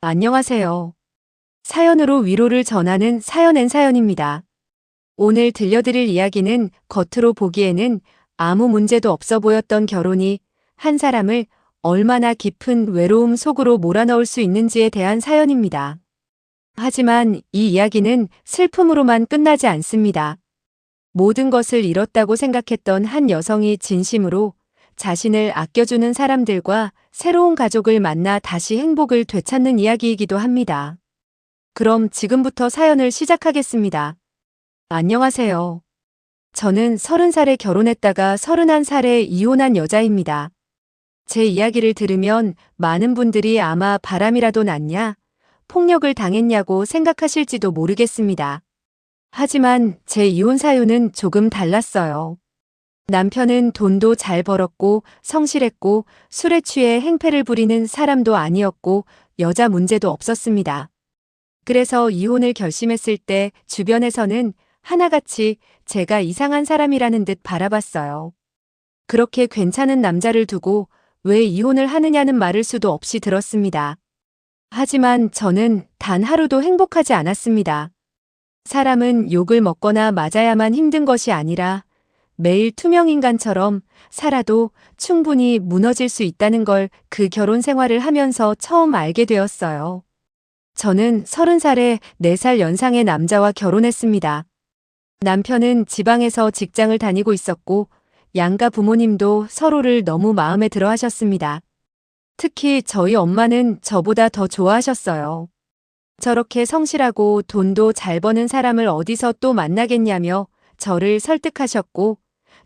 안녕하세요. 사연으로 위로를 전하는 사연입니다. 오늘 들려드릴 이야기는 겉으로 보기에는 아무 문제도 없어 보였던 결혼이 한 사람을 얼마나 깊은 외로움 속으로 몰아넣을 수 있는지에 대한 사연입니다. 하지만 이 이야기는 슬픔으로만 끝나지 않습니다. 모든 것을 잃었다고 생각했던 한 여성이 진심으로 자신을 아껴주는 사람들과 새로운 가족을 만나 다시 행복을 되찾는 이야기이기도 합니다. 그럼 지금부터 사연을 시작하겠습니다. 안녕하세요. 저는 30살에 결혼했다가 31살에 이혼한 여자입니다. 제 이야기를 들으면 많은 분들이 아마 바람이라도 났냐, 폭력을 당했냐고 생각하실지도 모르겠습니다. 하지만 제 이혼 사유는 조금 달랐어요. 남편은 돈도 잘 벌었고 성실했고 술에 취해 행패를 부리는 사람도 아니었고 여자 문제도 없었습니다. 그래서 이혼을 결심했을 때 주변에서는 하나같이 제가 이상한 사람이라는 듯 바라봤어요. 그렇게 괜찮은 남자를 두고 왜 이혼을 하느냐는 말을 수도 없이 들었습니다. 하지만 저는 단 하루도 행복하지 않았습니다. 사람은 욕을 먹거나 맞아야만 힘든 것이 아니라 매일 투명인간처럼 살아도 충분히 무너질 수 있다는 걸 그 결혼 생활을 하면서 처음 알게 되었어요. 저는 30살에 4살 연상의 남자와 결혼했습니다. 남편은 지방에서 직장을 다니고 있었고 양가 부모님도 서로를 너무 마음에 들어 하셨습니다. 특히 저희 엄마는 저보다 더 좋아하셨어요. 저렇게 성실하고 돈도 잘 버는 사람을 어디서 또 만나겠냐며 저를 설득하셨고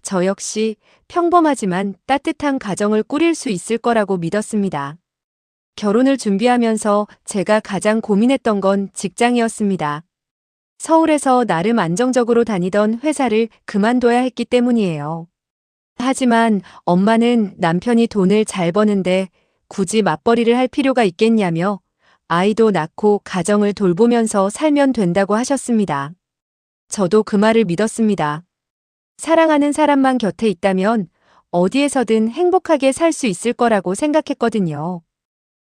저 역시 평범하지만 따뜻한 가정을 꾸릴 수 있을 거라고 믿었습니다. 결혼을 준비하면서 제가 가장 고민했던 건 직장이었습니다. 서울에서 나름 안정적으로 다니던 회사를 그만둬야 했기 때문이에요. 하지만 엄마는 남편이 돈을 잘 버는데 굳이 맞벌이를 할 필요가 있겠냐며 아이도 낳고 가정을 돌보면서 살면 된다고 하셨습니다. 저도 그 말을 믿었습니다. 사랑하는 사람만 곁에 있다면 어디에서든 행복하게 살 수 있을 거라고 생각했거든요.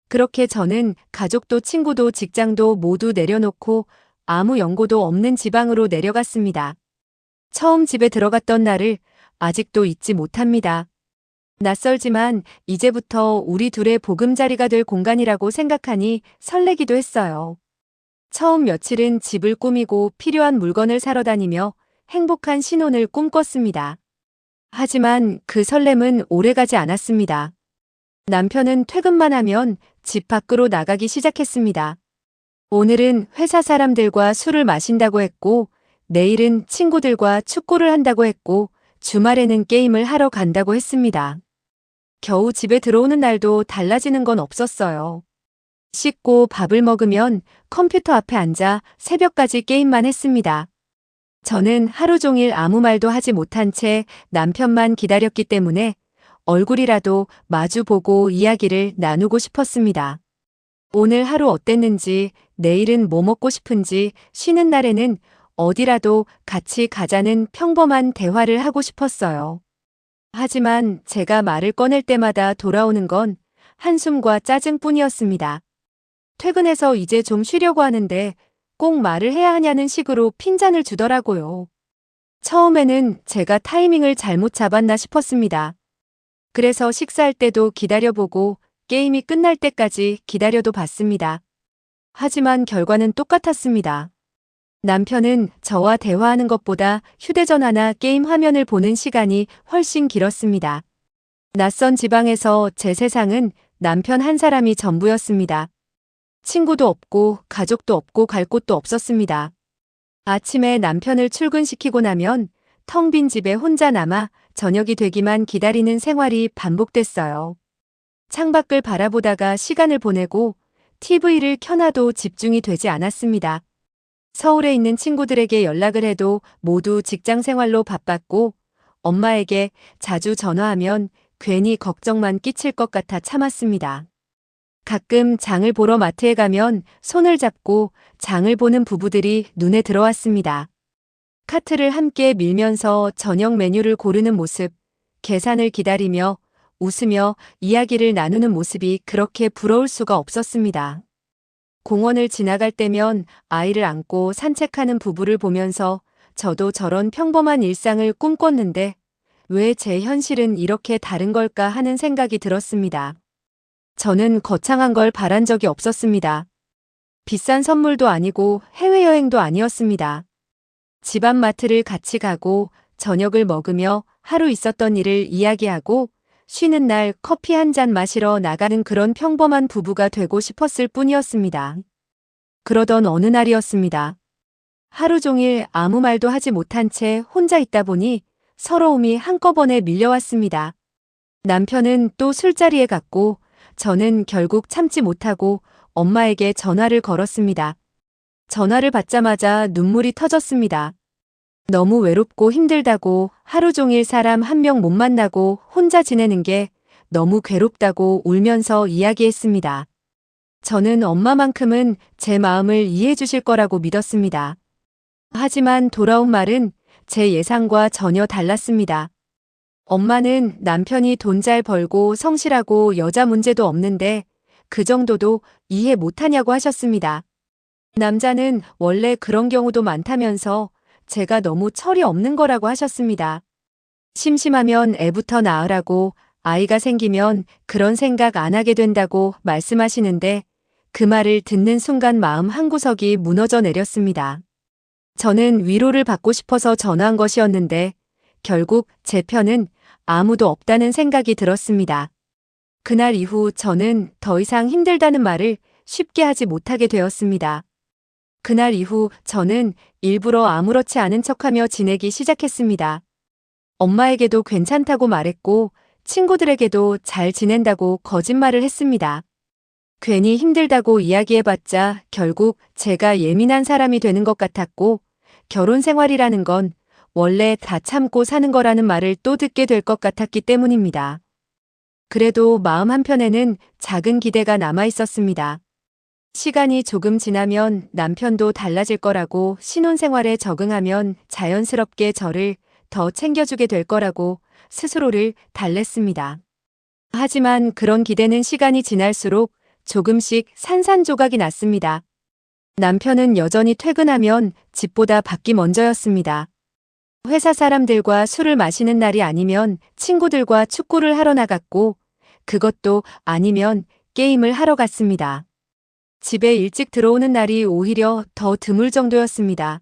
그렇게 저는 가족도 친구도 직장도 모두 내려놓고 아무 연고도 없는 지방으로 내려갔습니다. 처음 집에 들어갔던 날을 아직도 잊지 못합니다. 낯설지만 이제부터 우리 둘의 보금자리가 될 공간이라고 생각하니 설레기도 했어요. 처음 며칠은 집을 꾸미고 필요한 물건을 사러 다니며 행복한 신혼을 꿈꿨습니다. 하지만 그 설렘은 오래가지 않았습니다. 남편은 퇴근만 하면 집 밖으로 나가기 시작했습니다. 오늘은 회사 사람들과 술을 마신다고 했고, 내일은 친구들과 축구를 한다고 했고, 주말에는 게임을 하러 간다고 했습니다. 겨우 집에 들어오는 날도 달라지는 건 없었어요. 씻고 밥을 먹으면 컴퓨터 앞에 앉아 새벽까지 게임만 했습니다. 저는 하루 종일 아무 말도 하지 못한 채 남편만 기다렸기 때문에 얼굴이라도 마주보고 이야기를 나누고 싶었습니다. 오늘 하루 어땠는지, 내일은 뭐 먹고 싶은지, 쉬는 날에는 어디라도 같이 가자는 평범한 대화를 하고 싶었어요. 하지만 제가 말을 꺼낼 때마다 돌아오는 건 한숨과 짜증뿐이었습니다. 퇴근해서 이제 좀 쉬려고 하는데 꼭 말을 해야 하냐는 식으로 핀잔을 주더라고요. 처음에는 제가 타이밍을 잘못 잡았나 싶었습니다. 그래서 식사할 때도 기다려보고 게임이 끝날 때까지 기다려도 봤습니다. 하지만 결과는 똑같았습니다. 남편은 저와 대화하는 것보다 휴대전화나 게임 화면을 보는 시간이 훨씬 길었습니다. 낯선 지방에서 제 세상은 남편 한 사람이 전부였습니다. 친구도 없고 가족도 없고 갈 곳도 없었습니다. 아침에 남편을 출근시키고 나면 텅 빈 집에 혼자 남아 저녁이 되기만 기다리는 생활이 반복됐어요. 창밖을 바라보다가 시간을 보내고 TV를 켜놔도 집중이 되지 않았습니다. 서울에 있는 친구들에게 연락을 해도 모두 직장 생활로 바빴고 엄마에게 자주 전화하면 괜히 걱정만 끼칠 것 같아 참았습니다. 가끔 장을 보러 마트에 가면 손을 잡고 장을 보는 부부들이 눈에 들어왔습니다. 카트를 함께 밀면서 저녁 메뉴를 고르는 모습, 계산을 기다리며 웃으며 이야기를 나누는 모습이 그렇게 부러울 수가 없었습니다. 공원을 지나갈 때면 아이를 안고 산책하는 부부를 보면서 저도 저런 평범한 일상을 꿈꿨는데 왜 제 현실은 이렇게 다른 걸까 하는 생각이 들었습니다. 저는 거창한 걸 바란 적이 없었습니다. 비싼 선물도 아니고 해외여행도 아니었습니다. 집 앞 마트를 같이 가고 저녁을 먹으며 하루 있었던 일을 이야기하고 쉬는 날 커피 한 잔 마시러 나가는 그런 평범한 부부가 되고 싶었을 뿐이었습니다. 그러던 어느 날이었습니다. 하루 종일 아무 말도 하지 못한 채 혼자 있다 보니 서러움이 한꺼번에 밀려왔습니다. 남편은 또 술자리에 갔고 저는 결국 참지 못하고 엄마에게 전화를 걸었습니다. 전화를 받자마자 눈물이 터졌습니다. 너무 외롭고 힘들다고 하루 종일 사람 한 명 못 만나고 혼자 지내는 게 너무 괴롭다고 울면서 이야기했습니다. 저는 엄마만큼은 제 마음을 이해해 주실 거라고 믿었습니다. 하지만 돌아온 말은 제 예상과 전혀 달랐습니다. 엄마는 남편이 돈 잘 벌고 성실하고 여자 문제도 없는데 그 정도도 이해 못하냐고 하셨습니다. 남자는 원래 그런 경우도 많다면서 제가 너무 철이 없는 거라고 하셨습니다. 심심하면 애부터 낳으라고, 아이가 생기면 그런 생각 안 하게 된다고 말씀하시는데 그 말을 듣는 순간 마음 한구석이 무너져 내렸습니다. 저는 위로를 받고 싶어서 전화한 것이었는데 결국 제 편은 아무도 없다는 생각이 들었습니다. 그날 이후 저는 더 이상 힘들다는 말을 쉽게 하지 못하게 되었습니다. 그날 이후 저는 일부러 아무렇지 않은 척하며 지내기 시작했습니다. 엄마에게도 괜찮다고 말했고 친구들에게도 잘 지낸다고 거짓말을 했습니다. 괜히 힘들다고 이야기해봤자 결국 제가 예민한 사람이 되는 것 같았고 결혼 생활이라는 건 원래 다 참고 사는 거라는 말을 또 듣게 될 것 같았기 때문입니다. 그래도 마음 한편에는 작은 기대가 남아 있었습니다. 시간이 조금 지나면 남편도 달라질 거라고, 신혼생활에 적응하면 자연스럽게 저를 더 챙겨주게 될 거라고 스스로를 달랬습니다. 하지만 그런 기대는 시간이 지날수록 조금씩 산산조각이 났습니다. 남편은 여전히 퇴근하면 집보다 밖이 먼저였습니다. 회사 사람들과 술을 마시는 날이 아니면 친구들과 축구를 하러 나갔고, 그것도 아니면 게임을 하러 갔습니다. 집에 일찍 들어오는 날이 오히려 더 드물 정도였습니다.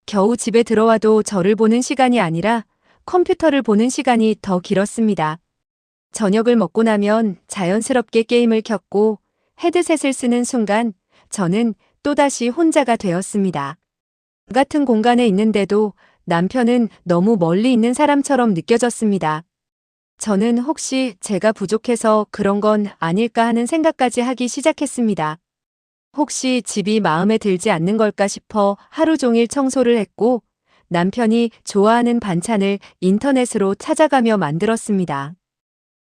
겨우 집에 들어와도 저를 보는 시간이 아니라 컴퓨터를 보는 시간이 더 길었습니다. 저녁을 먹고 나면 자연스럽게 게임을 켰고 헤드셋을 쓰는 순간 저는 또다시 혼자가 되었습니다. 같은 공간에 있는데도 남편은 너무 멀리 있는 사람처럼 느껴졌습니다. 저는 혹시 제가 부족해서 그런 건 아닐까 하는 생각까지 하기 시작했습니다. 혹시 집이 마음에 들지 않는 걸까 싶어 하루 종일 청소를 했고 남편이 좋아하는 반찬을 인터넷으로 찾아가며 만들었습니다.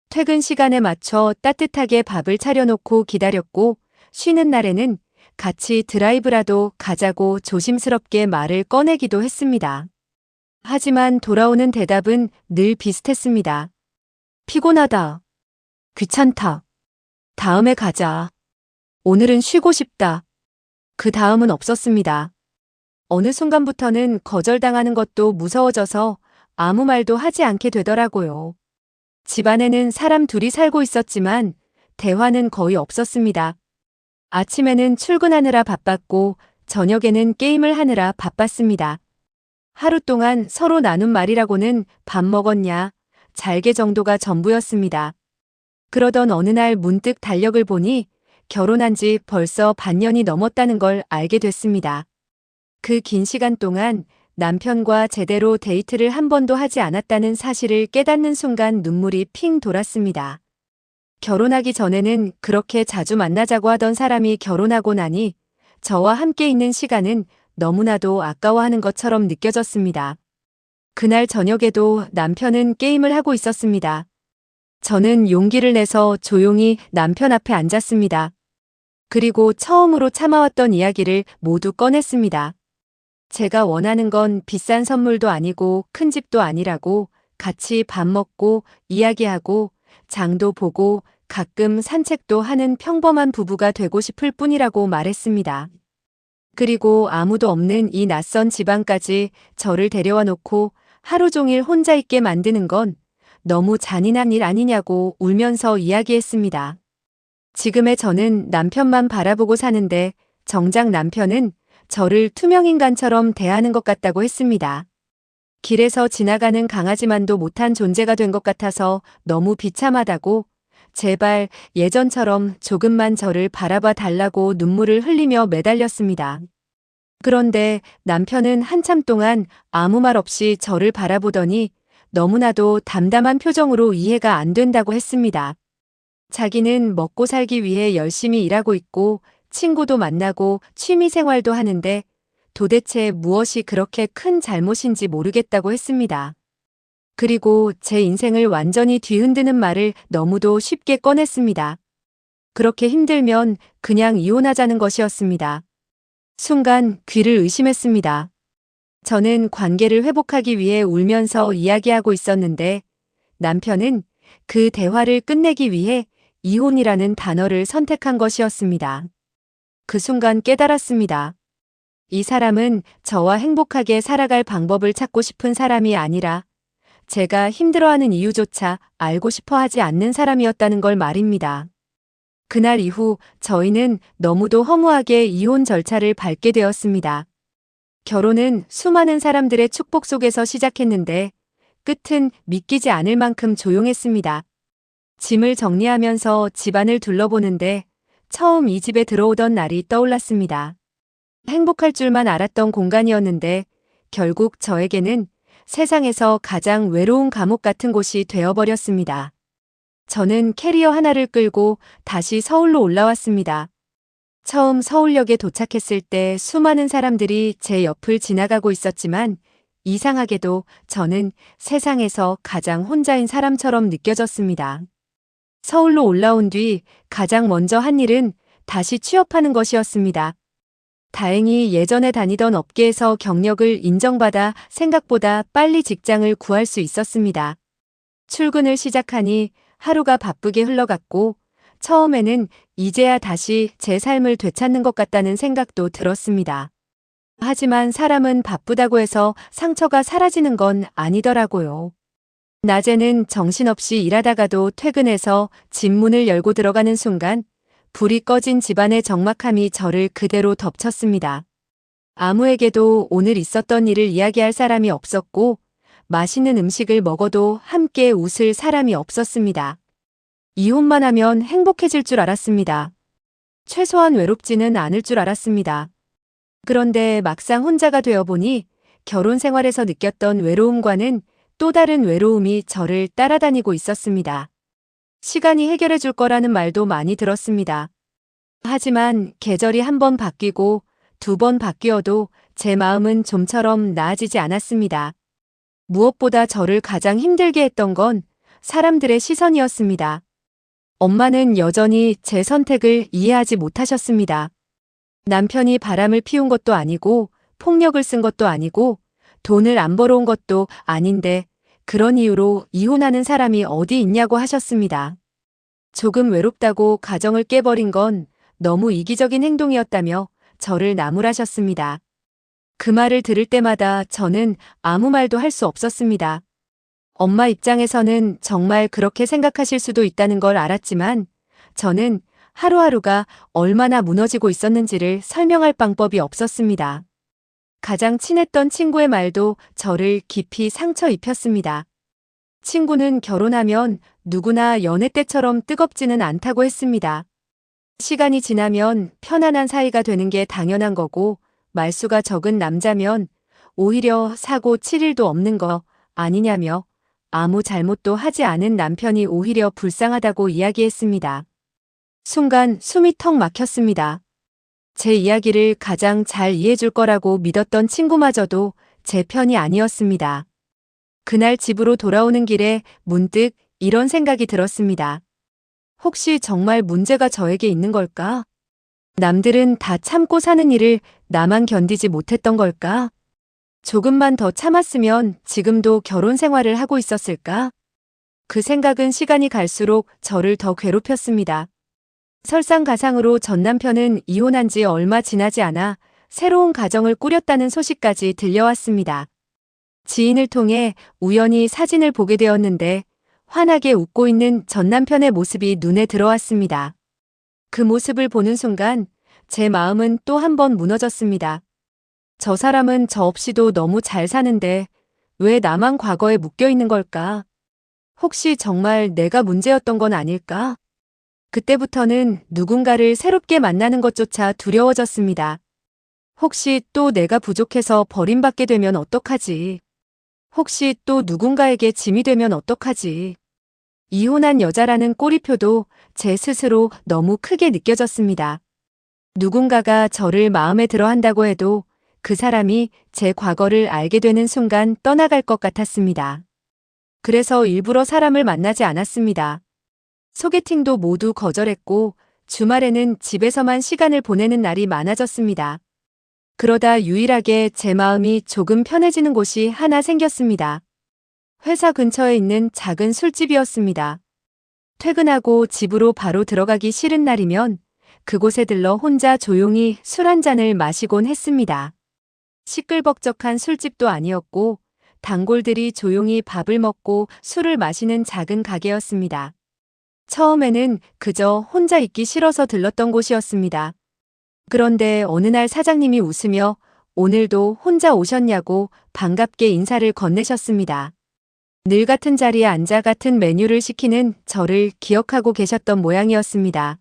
퇴근 시간에 맞춰 따뜻하게 밥을 차려놓고 기다렸고 쉬는 날에는 같이 드라이브라도 가자고 조심스럽게 말을 꺼내기도 했습니다. 하지만 돌아오는 대답은 늘 비슷했습니다. 피곤하다. 귀찮다. 다음에 가자. 오늘은 쉬고 싶다. 그 다음은 없었습니다. 어느 순간부터는 거절당하는 것도 무서워져서 아무 말도 하지 않게 되더라고요. 집안에는 사람 둘이 살고 있었지만 대화는 거의 없었습니다. 아침에는 출근하느라 바빴고 저녁에는 게임을 하느라 바빴습니다. 하루 동안 서로 나눈 말이라고는 밥 먹었냐, 잘게 정도가 전부였습니다. 그러던 어느 날 문득 달력을 보니 결혼한 지 벌써 반년이 넘었다는 걸 알게 됐습니다. 그 긴 시간 동안 남편과 제대로 데이트를 한 번도 하지 않았다는 사실을 깨닫는 순간 눈물이 핑 돌았습니다. 결혼하기 전에는 그렇게 자주 만나자고 하던 사람이 결혼하고 나니 저와 함께 있는 시간은 너무나도 아까워하는 것처럼 느껴졌습니다. 그날 저녁에도 남편은 게임을 하고 있었습니다. 저는 용기를 내서 조용히 남편 앞에 앉았습니다. 그리고 처음으로 참아왔던 이야기를 모두 꺼냈습니다. 제가 원하는 건 비싼 선물도 아니고 큰 집도 아니라고, 같이 밥 먹고 이야기하고 장도 보고 가끔 산책도 하는 평범한 부부가 되고 싶을 뿐이라고 말했습니다. 그리고 아무도 없는 이 낯선 지방까지 저를 데려와 놓고 하루 종일 혼자 있게 만드는 건 너무 잔인한 일 아니냐고 울면서 이야기했습니다. 지금의 저는 남편만 바라보고 사는데 정작 남편은 저를 투명인간처럼 대하는 것 같다고 했습니다. 길에서 지나가는 강아지만도 못한 존재가 된 것 같아서 너무 비참하다고 제발 예전처럼 조금만 저를 바라봐 달라고 눈물을 흘리며 매달렸습니다. 그런데 남편은 한참 동안 아무 말 없이 저를 바라보더니 너무나도 담담한 표정으로 이해가 안 된다고 했습니다. 자기는 먹고 살기 위해 열심히 일하고 있고 친구도 만나고 취미 생활도 하는데 도대체 무엇이 그렇게 큰 잘못인지 모르겠다고 했습니다. 그리고 제 인생을 완전히 뒤흔드는 말을 너무도 쉽게 꺼냈습니다. 그렇게 힘들면 그냥 이혼하자는 것이었습니다. 순간 귀를 의심했습니다. 저는 관계를 회복하기 위해 울면서 이야기하고 있었는데 남편은 그 대화를 끝내기 위해 이혼이라는 단어를 선택한 것이었습니다. 그 순간 깨달았습니다. 이 사람은 저와 행복하게 살아갈 방법을 찾고 싶은 사람이 아니라 제가 힘들어하는 이유조차 알고 싶어 하지 않는 사람이었다는 걸 말입니다. 그날 이후 저희는 너무도 허무하게 이혼 절차를 밟게 되었습니다. 결혼은 수많은 사람들의 축복 속에서 시작했는데 끝은 믿기지 않을 만큼 조용했습니다. 짐을 정리하면서 집안을 둘러보는데 처음 이 집에 들어오던 날이 떠올랐습니다. 행복할 줄만 알았던 공간이었는데 결국 저에게는 세상에서 가장 외로운 감옥 같은 곳이 되어버렸습니다. 저는 캐리어 하나를 끌고 다시 서울로 올라왔습니다. 처음 서울역에 도착했을 때 수많은 사람들이 제 옆을 지나가고 있었지만 이상하게도 저는 세상에서 가장 혼자인 사람처럼 느껴졌습니다. 서울로 올라온 뒤 가장 먼저 한 일은 다시 취업하는 것이었습니다. 다행히 예전에 다니던 업계에서 경력을 인정받아 생각보다 빨리 직장을 구할 수 있었습니다. 출근을 시작하니 하루가 바쁘게 흘러갔고 처음에는 이제야 다시 제 삶을 되찾는 것 같다는 생각도 들었습니다. 하지만 사람은 바쁘다고 해서 상처가 사라지는 건 아니더라고요. 낮에는 정신없이 일하다가도 퇴근해서 집 문을 열고 들어가는 순간 불이 꺼진 집안의 적막함이 저를 그대로 덮쳤습니다. 아무에게도 오늘 있었던 일을 이야기할 사람이 없었고 맛있는 음식을 먹어도 함께 웃을 사람이 없었습니다. 이혼만 하면 행복해질 줄 알았습니다. 최소한 외롭지는 않을 줄 알았습니다. 그런데 막상 혼자가 되어보니 결혼 생활에서 느꼈던 외로움과는 또 다른 외로움이 저를 따라다니고 있었습니다. 시간이 해결해 줄 거라는 말도 많이 들었습니다. 하지만 계절이 한 번 바뀌고 두 번 바뀌어도 제 마음은 좀처럼 나아지지 않았습니다. 무엇보다 저를 가장 힘들게 했던 건 사람들의 시선이었습니다. 엄마는 여전히 제 선택을 이해하지 못하셨습니다. 남편이 바람을 피운 것도 아니고 폭력을 쓴 것도 아니고 돈을 안 벌어온 것도 아닌데 그런 이유로 이혼하는 사람이 어디 있냐고 하셨습니다. 조금 외롭다고 가정을 깨버린 건 너무 이기적인 행동이었다며 저를 나무라셨습니다. 그 말을 들을 때마다 저는 아무 말도 할 수 없었습니다. 엄마 입장에서는 정말 그렇게 생각하실 수도 있다는 걸 알았지만 저는 하루하루가 얼마나 무너지고 있었는지를 설명할 방법이 없었습니다. 가장 친했던 친구의 말도 저를 깊이 상처 입혔습니다. 친구는 결혼하면 누구나 연애 때처럼 뜨겁지는 않다고 했습니다. 시간이 지나면 편안한 사이가 되는 게 당연한 거고 말수가 적은 남자면 오히려 사고 칠 일도 없는 거 아니냐며 아무 잘못도 하지 않은 남편이 오히려 불쌍하다고 이야기했습니다. 순간 숨이 턱 막혔습니다. 제 이야기를 가장 잘 이해해줄 거라고 믿었던 친구마저도 제 편이 아니었습니다. 그날 집으로 돌아오는 길에 문득 이런 생각이 들었습니다. 혹시 정말 문제가 저에게 있는 걸까? 남들은 다 참고 사는 일을 나만 견디지 못했던 걸까? 조금만 더 참았으면 지금도 결혼 생활을 하고 있었을까? 그 생각은 시간이 갈수록 저를 더 괴롭혔습니다. 설상가상으로 전 남편은 이혼한 지 얼마 지나지 않아 새로운 가정을 꾸렸다는 소식까지 들려왔습니다. 지인을 통해 우연히 사진을 보게 되었는데 환하게 웃고 있는 전 남편의 모습이 눈에 들어왔습니다. 그 모습을 보는 순간 제 마음은 또 한 번 무너졌습니다. 저 사람은 저 없이도 너무 잘 사는데 왜 나만 과거에 묶여 있는 걸까? 혹시 정말 내가 문제였던 건 아닐까? 그때부터는 누군가를 새롭게 만나는 것조차 두려워졌습니다. 혹시 또 내가 부족해서 버림받게 되면 어떡하지? 혹시 또 누군가에게 짐이 되면 어떡하지? 이혼한 여자라는 꼬리표도 제 스스로 너무 크게 느껴졌습니다. 누군가가 저를 마음에 들어 한다고 해도 그 사람이 제 과거를 알게 되는 순간 떠나갈 것 같았습니다. 그래서 일부러 사람을 만나지 않았습니다. 소개팅도 모두 거절했고 주말에는 집에서만 시간을 보내는 날이 많아졌습니다. 그러다 유일하게 제 마음이 조금 편해지는 곳이 하나 생겼습니다. 회사 근처에 있는 작은 술집이었습니다. 퇴근하고 집으로 바로 들어가기 싫은 날이면 그곳에 들러 혼자 조용히 술 한 잔을 마시곤 했습니다. 시끌벅적한 술집도 아니었고 단골들이 조용히 밥을 먹고 술을 마시는 작은 가게였습니다. 처음에는 그저 혼자 있기 싫어서 들렀던 곳이었습니다. 그런데 어느 날 사장님이 웃으며 오늘도 혼자 오셨냐고 반갑게 인사를 건네셨습니다. 늘 같은 자리에 앉아 같은 메뉴를 시키는 저를 기억하고 계셨던 모양이었습니다.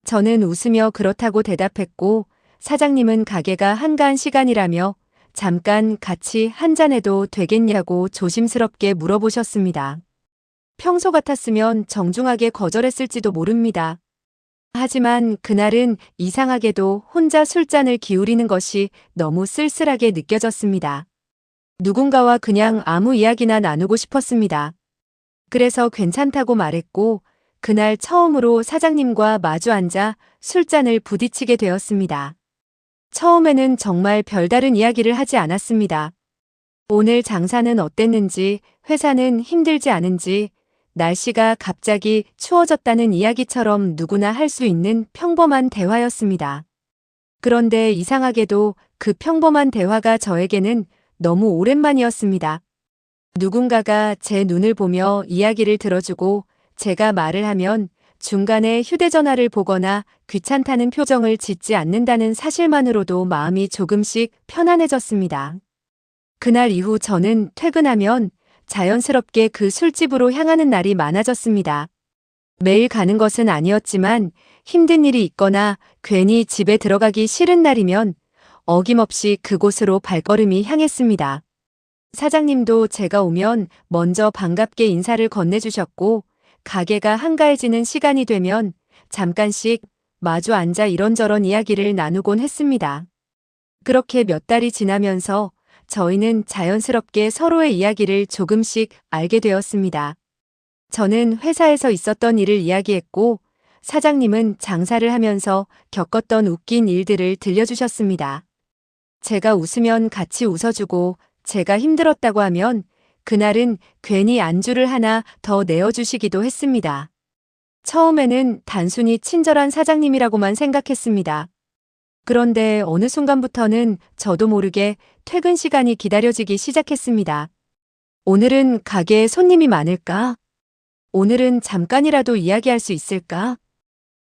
저는 웃으며 그렇다고 대답했고 사장님은 가게가 한가한 시간이라며 잠깐 같이 한잔해도 되겠냐고 조심스럽게 물어보셨습니다. 평소 같았으면 정중하게 거절했을지도 모릅니다. 하지만 그날은 이상하게도 혼자 술잔을 기울이는 것이 너무 쓸쓸하게 느껴졌습니다. 누군가와 그냥 아무 이야기나 나누고 싶었습니다. 그래서 괜찮다고 말했고 그날 처음으로 사장님과 마주 앉아 술잔을 부딪히게 되었습니다. 처음에는 정말 별다른 이야기를 하지 않았습니다. 오늘 장사는 어땠는지, 회사는 힘들지 않은지, 날씨가 갑자기 추워졌다는 이야기처럼 누구나 할 수 있는 평범한 대화였습니다. 그런데 이상하게도 그 평범한 대화가 저에게는 너무 오랜만이었습니다. 누군가가 제 눈을 보며 이야기를 들어주고 제가 말을 하면 중간에 휴대전화를 보거나 귀찮다는 표정을 짓지 않는다는 사실만으로도 마음이 조금씩 편안해졌습니다. 그날 이후 저는 퇴근하면 자연스럽게 그 술집으로 향하는 날이 많아졌습니다. 매일 가는 것은 아니었지만 힘든 일이 있거나 괜히 집에 들어가기 싫은 날이면 어김없이 그곳으로 발걸음이 향했습니다. 사장님도 제가 오면 먼저 반갑게 인사를 건네주셨고 가게가 한가해지는 시간이 되면 잠깐씩 마주 앉아 이런저런 이야기를 나누곤 했습니다. 그렇게 몇 달이 지나면서 저희는 자연스럽게 서로의 이야기를 조금씩 알게 되었습니다. 저는 회사에서 있었던 일을 이야기했고 사장님은 장사를 하면서 겪었던 웃긴 일들을 들려주셨습니다. 제가 웃으면 같이 웃어주고 제가 힘들었다고 하면 그날은 괜히 안주를 하나 더 내어주시기도 했습니다. 처음에는 단순히 친절한 사장님이라고만 생각했습니다. 그런데 어느 순간부터는 저도 모르게 퇴근 시간이 기다려지기 시작했습니다. 오늘은 가게에 손님이 많을까? 오늘은 잠깐이라도 이야기할 수 있을까?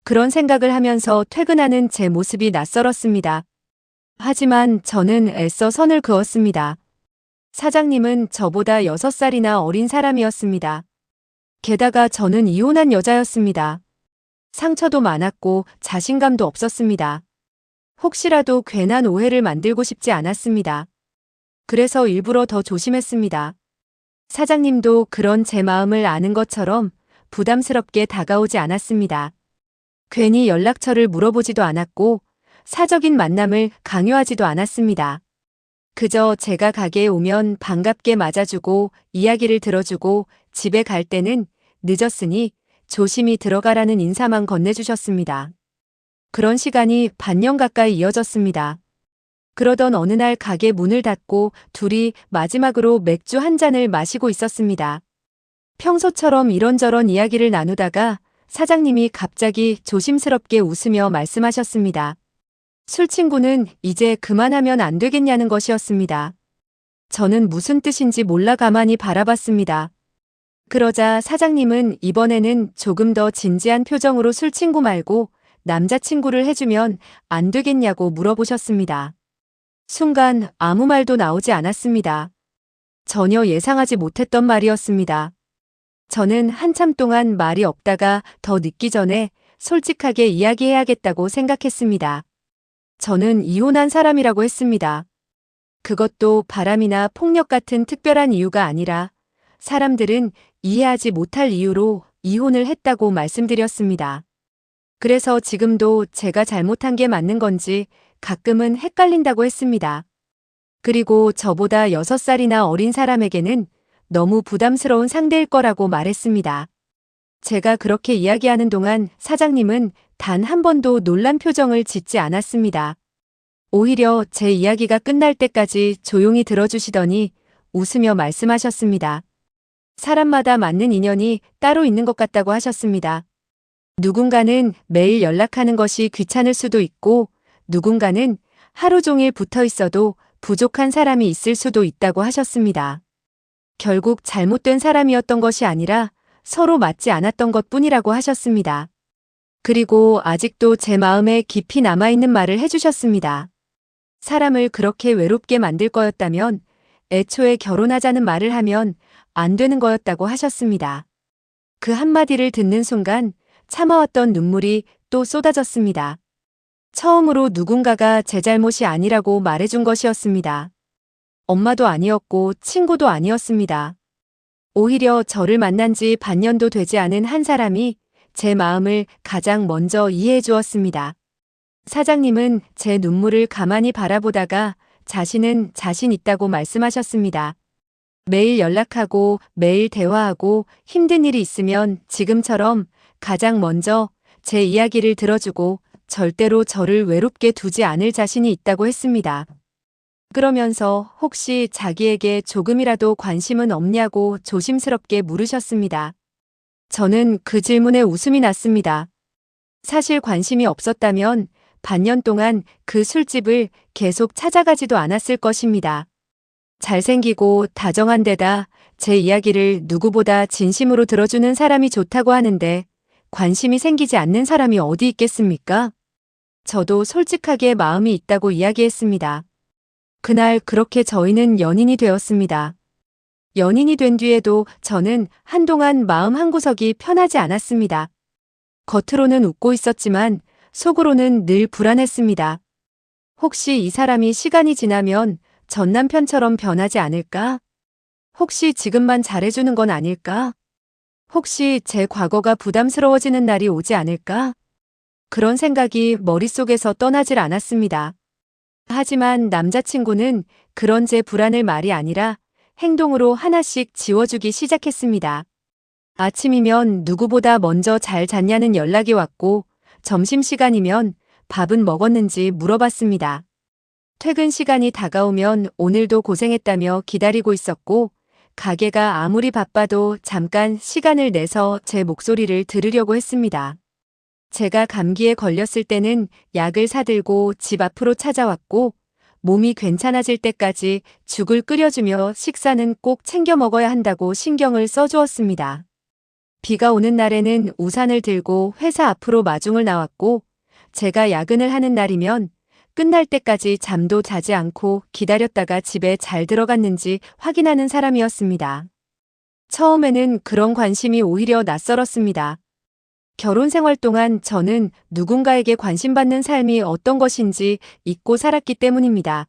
그런 생각을 하면서 퇴근하는 제 모습이 낯설었습니다. 하지만 저는 애써 선을 그었습니다. 사장님은 저보다 6살이나 어린 사람이었습니다. 게다가 저는 이혼한 여자였습니다. 상처도 많았고 자신감도 없었습니다. 혹시라도 괜한 오해를 만들고 싶지 않았습니다. 그래서 일부러 더 조심했습니다. 사장님도 그런 제 마음을 아는 것처럼 부담스럽게 다가오지 않았습니다. 괜히 연락처를 물어보지도 않았고 사적인 만남을 강요하지도 않았습니다. 그저 제가 가게에 오면 반갑게 맞아주고 이야기를 들어주고 집에 갈 때는 늦었으니 조심히 들어가라는 인사만 건네주셨습니다. 그런 시간이 반년 가까이 이어졌습니다. 그러던 어느 날 가게 문을 닫고 둘이 마지막으로 맥주 한 잔을 마시고 있었습니다. 평소처럼 이런저런 이야기를 나누다가 사장님이 갑자기 조심스럽게 웃으며 말씀하셨습니다. 술 친구는 이제 그만하면 안 되겠냐는 것이었습니다. 저는 무슨 뜻인지 몰라 가만히 바라봤습니다. 그러자 사장님은 이번에는 조금 더 진지한 표정으로 술 친구 말고 남자친구를 해주면 안 되겠냐고 물어보셨습니다. 순간 아무 말도 나오지 않았습니다. 전혀 예상하지 못했던 말이었습니다. 저는 한참 동안 말이 없다가 더 늦기 전에 솔직하게 이야기해야겠다고 생각했습니다. 저는 이혼한 사람이라고 했습니다. 그것도 바람이나 폭력 같은 특별한 이유가 아니라 사람들은 이해하지 못할 이유로 이혼을 했다고 말씀드렸습니다. 그래서 지금도 제가 잘못한 게 맞는 건지 가끔은 헷갈린다고 했습니다. 그리고 저보다 6살이나 어린 사람에게는 너무 부담스러운 상대일 거라고 말했습니다. 제가 그렇게 이야기하는 동안 사장님은 단 한 번도 놀란 표정을 짓지 않았습니다. 오히려 제 이야기가 끝날 때까지 조용히 들어주시더니 웃으며 말씀하셨습니다. 사람마다 맞는 인연이 따로 있는 것 같다고 하셨습니다. 누군가는 매일 연락하는 것이 귀찮을 수도 있고 누군가는 하루 종일 붙어 있어도 부족한 사람이 있을 수도 있다고 하셨습니다. 결국 잘못된 사람이었던 것이 아니라 서로 맞지 않았던 것뿐이라고 하셨습니다. 그리고 아직도 제 마음에 깊이 남아있는 말을 해주셨습니다. 사람을 그렇게 외롭게 만들 거였다면 애초에 결혼하자는 말을 하면 안 되는 거였다고 하셨습니다. 그 한마디를 듣는 순간 참아왔던 눈물이 또 쏟아졌습니다. 처음으로 누군가가 제 잘못이 아니라고 말해준 것이었습니다. 엄마도 아니었고 친구도 아니었습니다. 오히려 저를 만난 지 반년도 되지 않은 한 사람이 제 마음을 가장 먼저 이해해 주었습니다. 사장님은 제 눈물을 가만히 바라보다가 자신은 자신 있다고 말씀하셨습니다. 매일 연락하고 매일 대화하고 힘든 일이 있으면 지금처럼 가장 먼저 제 이야기를 들어주고 절대로 저를 외롭게 두지 않을 자신이 있다고 했습니다. 그러면서 혹시 자기에게 조금이라도 관심은 없냐고 조심스럽게 물으셨습니다. 저는 그 질문에 웃음이 났습니다. 사실 관심이 없었다면 반년 동안 그 술집을 계속 찾아가지도 않았을 것입니다. 잘생기고 다정한 데다 제 이야기를 누구보다 진심으로 들어주는 사람이 좋다고 하는데 관심이 생기지 않는 사람이 어디 있겠습니까? 저도 솔직하게 마음이 있다고 이야기했습니다. 그날 그렇게 저희는 연인이 되었습니다. 연인이 된 뒤에도 저는 한동안 마음 한구석이 편하지 않았습니다. 겉으로는 웃고 있었지만 속으로는 늘 불안했습니다. 혹시 이 사람이 시간이 지나면 전 남편처럼 변하지 않을까? 혹시 지금만 잘해주는 건 아닐까? 혹시 제 과거가 부담스러워지는 날이 오지 않을까? 그런 생각이 머릿속에서 떠나질 않았습니다. 하지만 남자친구는 그런 제 불안을 말이 아니라 행동으로 하나씩 지워주기 시작했습니다. 아침이면 누구보다 먼저 잘 잤냐는 연락이 왔고 점심시간이면 밥은 먹었는지 물어봤습니다. 퇴근 시간이 다가오면 오늘도 고생했다며 기다리고 있었고 가게가 아무리 바빠도 잠깐 시간을 내서 제 목소리를 들으려고 했습니다. 제가 감기에 걸렸을 때는 약을 사들고 집 앞으로 찾아왔고 몸이 괜찮아질 때까지 죽을 끓여주며 식사는 꼭 챙겨 먹어야 한다고 신경을 써주었습니다. 비가 오는 날에는 우산을 들고 회사 앞으로 마중을 나왔고 제가 야근을 하는 날이면 끝날 때까지 잠도 자지 않고 기다렸다가 집에 잘 들어갔는지 확인하는 사람이었습니다. 처음에는 그런 관심이 오히려 낯설었습니다. 결혼 생활 동안 저는 누군가에게 관심받는 삶이 어떤 것인지 잊고 살았기 때문입니다.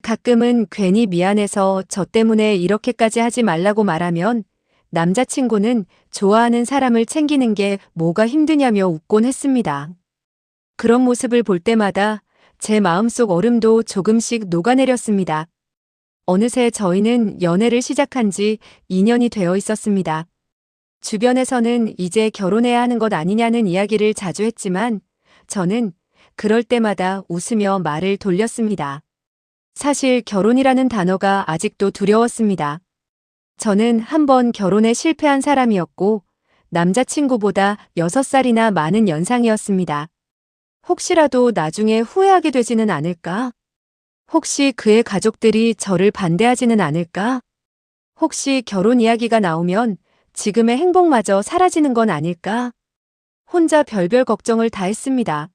가끔은 괜히 미안해서 저 때문에 이렇게까지 하지 말라고 말하면 남자친구는 좋아하는 사람을 챙기는 게 뭐가 힘드냐며 웃곤 했습니다. 그런 모습을 볼 때마다 제 마음속 얼음도 조금씩 녹아내렸습니다. 어느새 저희는 연애를 시작한 지 2년이 되어 있었습니다. 주변에서는 이제 결혼해야 하는 것 아니냐는 이야기를 자주 했지만 저는 그럴 때마다 웃으며 말을 돌렸습니다. 사실 결혼이라는 단어가 아직도 두려웠습니다. 저는 한 번 결혼에 실패한 사람이었고 남자친구보다 6살이나 많은 연상이었습니다. 혹시라도 나중에 후회하게 되지는 않을까? 혹시 그의 가족들이 저를 반대하지는 않을까? 혹시 결혼 이야기가 나오면 지금의 행복마저 사라지는 건 아닐까? 혼자 별별 걱정을 다 했습니다.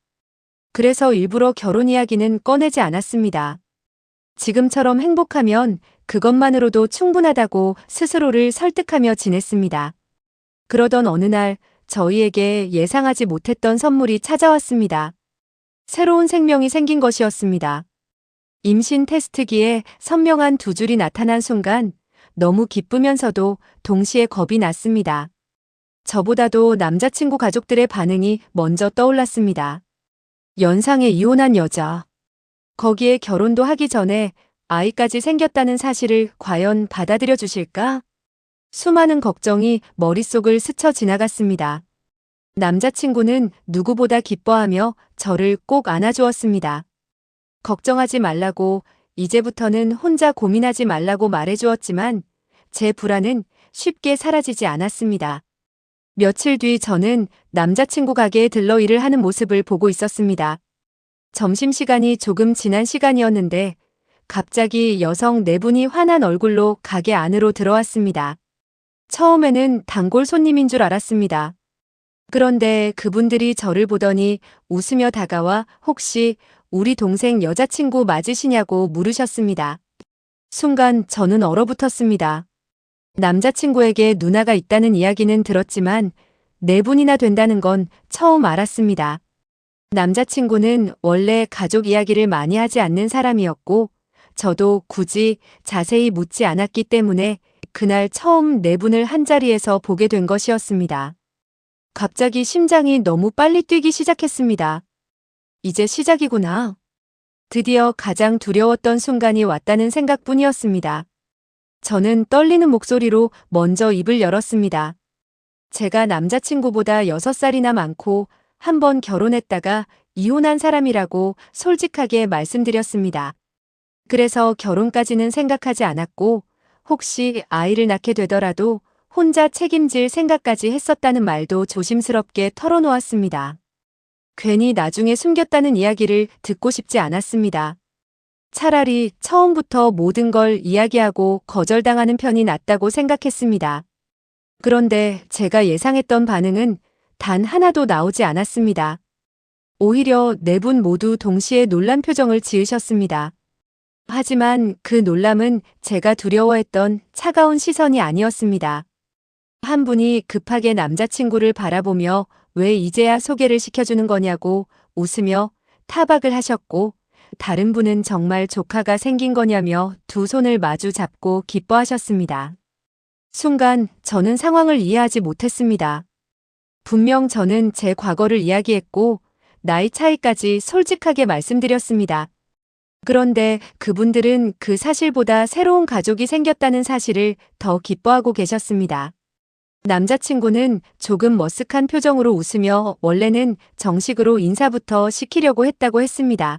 그래서 일부러 결혼 이야기는 꺼내지 않았습니다. 지금처럼 행복하면 그것만으로도 충분하다고 스스로를 설득하며 지냈습니다. 그러던 어느 날 저희에게 예상하지 못했던 선물이 찾아왔습니다. 새로운 생명이 생긴 것이었습니다. 임신 테스트기에 선명한 두 줄이 나타난 순간 너무 기쁘면서도 동시에 겁이 났습니다. 저보다도 남자친구 가족들의 반응이 먼저 떠올랐습니다. 연상에 이혼한 여자. 거기에 결혼도 하기 전에 아이까지 생겼다는 사실을 과연 받아들여 주실까? 수많은 걱정이 머릿속을 스쳐 지나갔습니다. 남자친구는 누구보다 기뻐하며 저를 꼭 안아주었습니다. 걱정하지 말라고, 이제부터는 혼자 고민하지 말라고 말해주었지만 제 불안은 쉽게 사라지지 않았습니다. 며칠 뒤 저는 남자친구 가게에 들러 일을 하는 모습을 보고 있었습니다. 점심시간이 조금 지난 시간이었는데 갑자기 여성 4분이 환한 얼굴로 가게 안으로 들어왔습니다. 처음에는 단골 손님인 줄 알았습니다. 그런데 그분들이 저를 보더니 웃으며 다가와 혹시 우리 동생 여자친구 맞으시냐고 물으셨습니다. 순간 저는 얼어붙었습니다. 남자친구에게 누나가 있다는 이야기는 들었지만 4분이나 된다는 건 처음 알았습니다. 남자친구는 원래 가족 이야기를 많이 하지 않는 사람이었고 저도 굳이 자세히 묻지 않았기 때문에 그날 처음 4분을 한자리에서 보게 된 것이었습니다. 갑자기 심장이 너무 빨리 뛰기 시작했습니다. 이제 시작이구나. 드디어 가장 두려웠던 순간이 왔다는 생각뿐이었습니다. 저는 떨리는 목소리로 먼저 입을 열었습니다. 제가 남자친구보다 6살이나 많고 한 번 결혼했다가 이혼한 사람이라고 솔직하게 말씀드렸습니다. 그래서 결혼까지는 생각하지 않았고 혹시 아이를 낳게 되더라도 혼자 책임질 생각까지 했었다는 말도 조심스럽게 털어놓았습니다. 괜히 나중에 숨겼다는 이야기를 듣고 싶지 않았습니다. 차라리 처음부터 모든 걸 이야기하고 거절당하는 편이 낫다고 생각했습니다. 그런데 제가 예상했던 반응은 단 하나도 나오지 않았습니다. 오히려 4분 모두 동시에 놀란 표정을 지으셨습니다. 하지만 그 놀람은 제가 두려워했던 차가운 시선이 아니었습니다. 한 분이 급하게 남자친구를 바라보며 왜 이제야 소개를 시켜주는 거냐고 웃으며 타박을 하셨고 다른 분은 정말 조카가 생긴 거냐며 두 손을 마주 잡고 기뻐하셨습니다. 순간 저는 상황을 이해하지 못했습니다. 분명 저는 제 과거를 이야기했고 나이 차이까지 솔직하게 말씀드렸습니다. 그런데 그분들은 그 사실보다 새로운 가족이 생겼다는 사실을 더 기뻐하고 계셨습니다. 남자친구는 조금 머쓱한 표정으로 웃으며 원래는 정식으로 인사부터 시키려고 했다고 했습니다.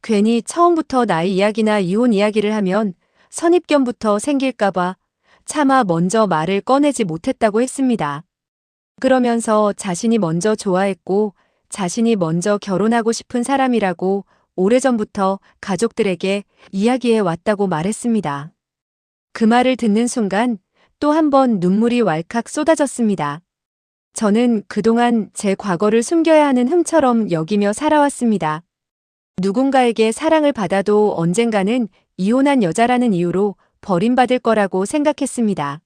괜히 처음부터 나이 이야기나 이혼 이야기를 하면 선입견부터 생길까봐 차마 먼저 말을 꺼내지 못했다고 했습니다. 그러면서 자신이 먼저 좋아했고 자신이 먼저 결혼하고 싶은 사람이라고 오래전부터 가족들에게 이야기해 왔다고 말했습니다. 그 말을 듣는 순간 또 한 번 눈물이 왈칵 쏟아졌습니다. 저는 그동안 제 과거를 숨겨야 하는 흠처럼 여기며 살아왔습니다. 누군가에게 사랑을 받아도 언젠가는 이혼한 여자라는 이유로 버림받을 거라고 생각했습니다.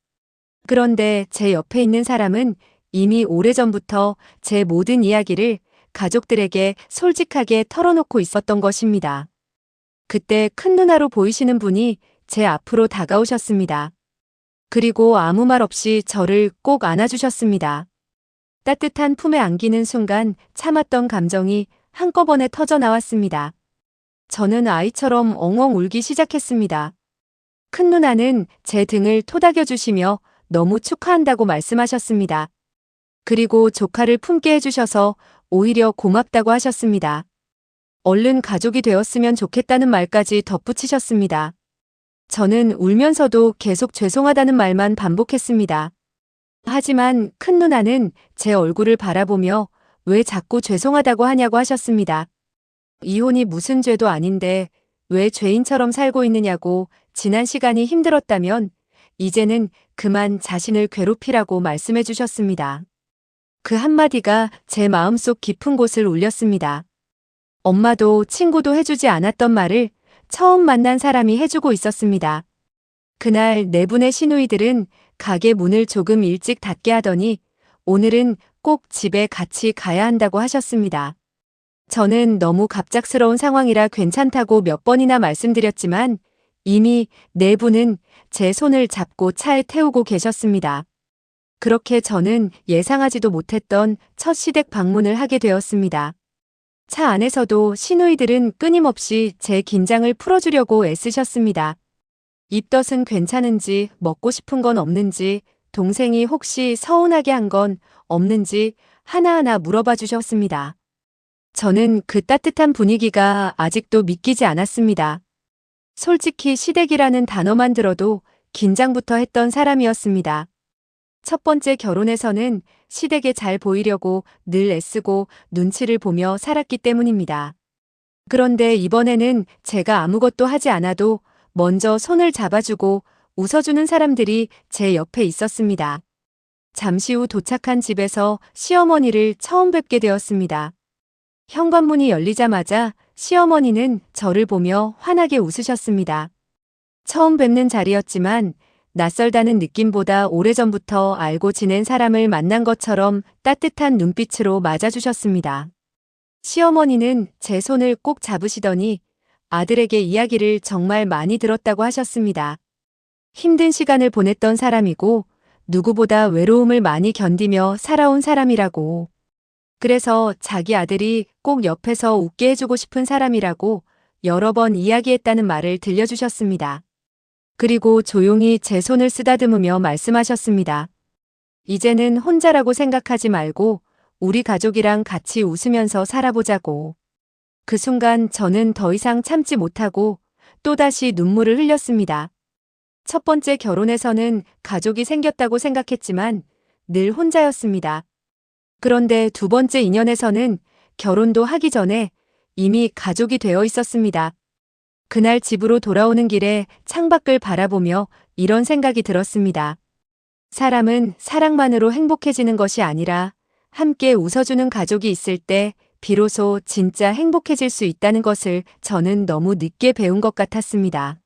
그런데 제 옆에 있는 사람은 이미 오래전부터 제 모든 이야기를 가족들에게 솔직하게 털어놓고 있었던 것입니다. 그때 큰 누나로 보이시는 분이 제 앞으로 다가오셨습니다. 그리고 아무 말 없이 저를 꼭 안아주셨습니다. 따뜻한 품에 안기는 순간 참았던 감정이 한꺼번에 터져 나왔습니다. 저는 아이처럼 엉엉 울기 시작했습니다. 큰 누나는 제 등을 토닥여 주시며 너무 축하한다고 말씀하셨습니다. 그리고 조카를 품게 해주셔서 오히려 고맙다고 하셨습니다. 얼른 가족이 되었으면 좋겠다는 말까지 덧붙이셨습니다. 저는 울면서도 계속 죄송하다는 말만 반복했습니다. 하지만 큰 누나는 제 얼굴을 바라보며 왜 자꾸 죄송하다고 하냐고 하셨습니다. 이혼이 무슨 죄도 아닌데 왜 죄인처럼 살고 있느냐고 지난 시간이 힘들었다면 이제는 그만 자신을 괴롭히라고 말씀해 주셨습니다. 그 한마디가 제 마음속 깊은 곳을 울렸습니다. 엄마도 친구도 해주지 않았던 말을 처음 만난 사람이 해주고 있었습니다. 그날 네 분의 시누이들은 가게 문을 조금 일찍 닫게 하더니 오늘은 꼭 집에 같이 가야 한다고 하셨습니다. 저는 너무 갑작스러운 상황이라 괜찮다고 몇 번이나 말씀드렸지만 이미 네 분은 제 손을 잡고 차에 태우고 계셨습니다. 그렇게 저는 예상하지도 못했던 첫 시댁 방문을 하게 되었습니다. 차 안에서도 시누이들은 끊임없이 제 긴장을 풀어주려고 애쓰셨습니다. 입덧은 괜찮은지, 먹고 싶은 건 없는지, 동생이 혹시 서운하게 한 건 없는지 하나하나 물어봐 주셨습니다. 저는 그 따뜻한 분위기가 아직도 믿기지 않았습니다. 솔직히 시댁이라는 단어만 들어도 긴장부터 했던 사람이었습니다. 첫 번째 결혼에서는 시댁에 잘 보이려고 늘 애쓰고 눈치를 보며 살았기 때문입니다. 그런데 이번에는 제가 아무것도 하지 않아도 먼저 손을 잡아주고 웃어주는 사람들이 제 옆에 있었습니다. 잠시 후 도착한 집에서 시어머니를 처음 뵙게 되었습니다. 현관문이 열리자마자 시어머니는 저를 보며 환하게 웃으셨습니다. 처음 뵙는 자리였지만 낯설다는 느낌보다 오래전부터 알고 지낸 사람을 만난 것처럼 따뜻한 눈빛으로 맞아주셨습니다. 시어머니는 제 손을 꼭 잡으시더니 아들에게 이야기를 정말 많이 들었다고 하셨습니다. 힘든 시간을 보냈던 사람이고 누구보다 외로움을 많이 견디며 살아온 사람이라고. 그래서 자기 아들이 꼭 옆에서 웃게 해주고 싶은 사람이라고 여러 번 이야기했다는 말을 들려주셨습니다. 그리고 조용히 제 손을 쓰다듬으며 말씀하셨습니다. 이제는 혼자라고 생각하지 말고 우리 가족이랑 같이 웃으면서 살아보자고. 그 순간 저는 더 이상 참지 못하고 또다시 눈물을 흘렸습니다. 첫 번째 결혼에서는 가족이 생겼다고 생각했지만 늘 혼자였습니다. 그런데 두 번째 인연에서는 결혼도 하기 전에 이미 가족이 되어 있었습니다. 그날 집으로 돌아오는 길에 창밖을 바라보며 이런 생각이 들었습니다. 사람은 사랑만으로 행복해지는 것이 아니라 함께 웃어주는 가족이 있을 때 비로소 진짜 행복해질 수 있다는 것을 저는 너무 늦게 배운 것 같았습니다.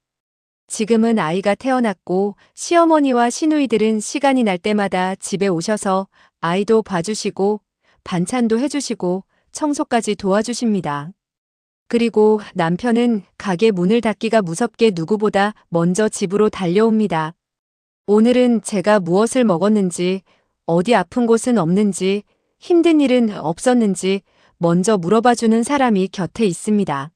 지금은 아이가 태어났고 시어머니와 시누이들은 시간이 날 때마다 집에 오셔서 아이도 봐주시고 반찬도 해주시고 청소까지 도와주십니다. 그리고 남편은 가게 문을 닫기가 무섭게 누구보다 먼저 집으로 달려옵니다. 오늘은 제가 무엇을 먹었는지, 어디 아픈 곳은 없는지, 힘든 일은 없었는지 먼저 물어봐주는 사람이 곁에 있습니다.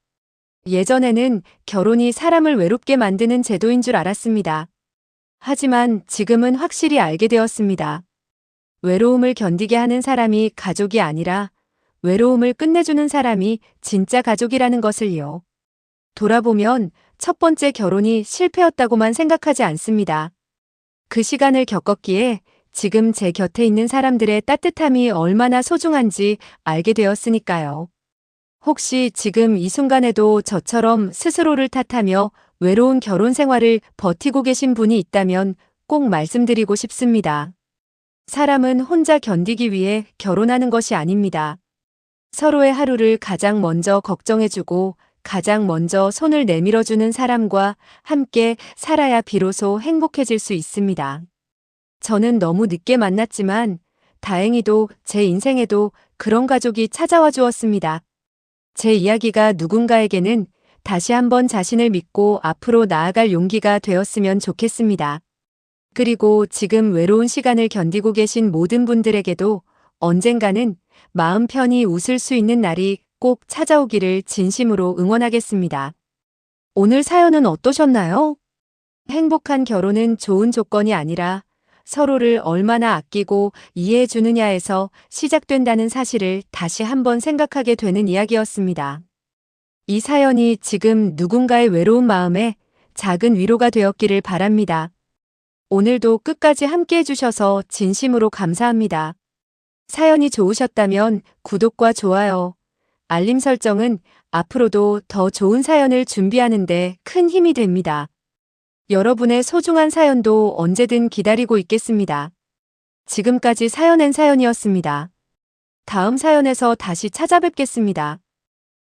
예전에는 결혼이 사람을 외롭게 만드는 제도인 줄 알았습니다. 하지만 지금은 확실히 알게 되었습니다. 외로움을 견디게 하는 사람이 가족이 아니라 외로움을 끝내주는 사람이 진짜 가족이라는 것을요. 돌아보면 첫 번째 결혼이 실패였다고만 생각하지 않습니다. 그 시간을 겪었기에 지금 제 곁에 있는 사람들의 따뜻함이 얼마나 소중한지 알게 되었으니까요. 혹시 지금 이 순간에도 저처럼 스스로를 탓하며 외로운 결혼 생활을 버티고 계신 분이 있다면 꼭 말씀드리고 싶습니다. 사람은 혼자 견디기 위해 결혼하는 것이 아닙니다. 서로의 하루를 가장 먼저 걱정해주고 가장 먼저 손을 내밀어주는 사람과 함께 살아야 비로소 행복해질 수 있습니다. 저는 너무 늦게 만났지만 다행히도 제 인생에도 그런 가족이 찾아와 주었습니다. 제 이야기가 누군가에게는 다시 한번 자신을 믿고 앞으로 나아갈 용기가 되었으면 좋겠습니다. 그리고 지금 외로운 시간을 견디고 계신 모든 분들에게도 언젠가는 마음 편히 웃을 수 있는 날이 꼭 찾아오기를 진심으로 응원하겠습니다. 오늘 사연은 어떠셨나요? 행복한 결혼은 좋은 조건이 아니라 서로를 얼마나 아끼고 이해해 주느냐에서 시작된다는 사실을 다시 한번 생각하게 되는 이야기였습니다. 이 사연이 지금 누군가의 외로운 마음에 작은 위로가 되었기를 바랍니다. 오늘도 끝까지 함께 해주셔서 진심으로 감사합니다. 사연이 좋으셨다면 구독과 좋아요, 알림 설정은 앞으로도 더 좋은 사연을 준비하는데 큰 힘이 됩니다. 여러분의 소중한 사연도 언제든 기다리고 있겠습니다. 지금까지 사연이었습니다. 다음 사연에서 다시 찾아뵙겠습니다.